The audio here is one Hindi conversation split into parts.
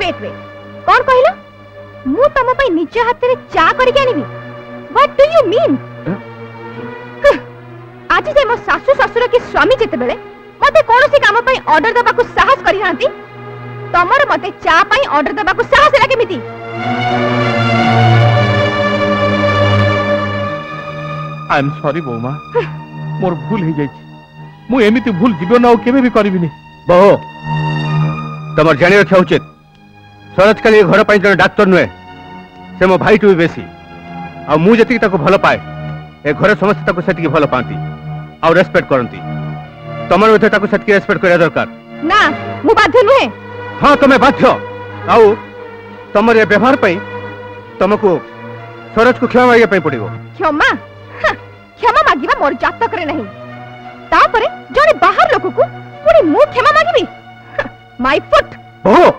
वेट वेट कौन कहला मु तम पई निज हाथ रे चा करके आनिबी व्हाट डू यू मीन आज जे मो सासु ससुर के स्वामी जेते बेले मते कोनोसी काम पई ऑर्डर दबा को साहस करि नांती तमर मते चा पई ऑर्डर दबा को साहस लागे मिति आई एम सॉरी बोमा मोर भूल हो जाई मु एमिति भूल जीवन आ केबे भी करबिनी बहो तमर जानि रखा उचित सरज काली घर पाई जन डाक्टर नुए से मो भाई टू बेसी आ मु जति ताको भलो पाए ए घरे समस्त ताको सेति भलो पांती आ रेस्पेक्ट करंती तमर उथे ताको सेति रेस्पेक्ट करिया दरकार ना मु बाध्य नुए हां तमे बाध्य आउ तमर ए व्यवहार पई तमको सरज को क्षमा मांगे पई पड़िबो क्षमा क्षमा मागिबा मोर जातक रे नहीं तापरे जने बाहर लोक को पुनी मु क्षमा मागिबी माय फुट ओहो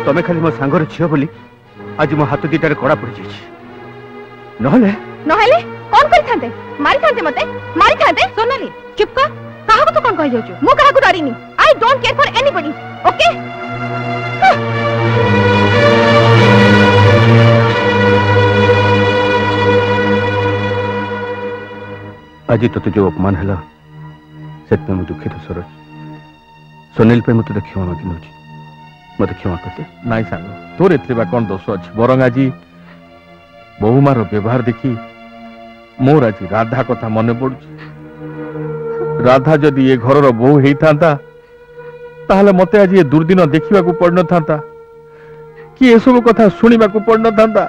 तमे खाली मो सांगर छियो बोली आज मो हाथ दीटारे कड़ा पड़ी जाई नहले नहले कोन करि थांते मारि थांते मते मारि थांते सोनाली चुप कर काहा को तो कोन कहि जाउछु मु काहा को डरिनी I don't care for anybody okay आज तो जो अपमान है सेट में मुझे दुखित सरोज सुनील पे मुझे क्षमा मांगी नौची मत क्षमा करते नाई सांग तोर एतले बा कोन दोष अछि बरंग आजी बहुमार व्यवहार देखी मोर आज राधा कथा मन पड़ुछि राधा जदि ये घर रो बहु हेई थांता ताहले मते आज ये दुर्दिन देखिबा को पड़न थांता कि ए सब कथा सुनिबा को पड़न थांता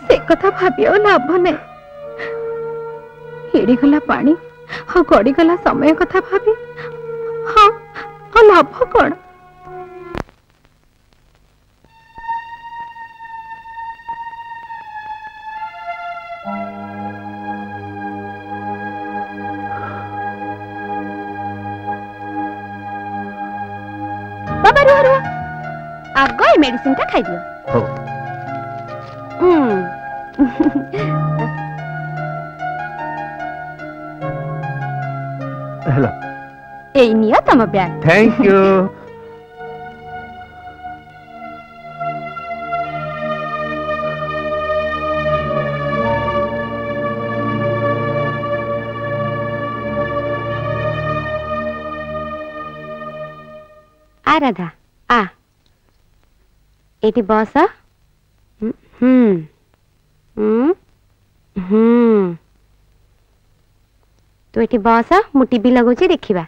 से कथा भाबियो लाभ नै हेडी गला पानी हा गडी गला समय कथा भाबी हां आ लाभ कोन बाबा रो आगो ए मेडिसिन का खाइ दियो हो हेलो ए निया तम बैग थैंक यू आ राधा आ एटी बस तू एटी बस मु टीवी लगौछि देखिबा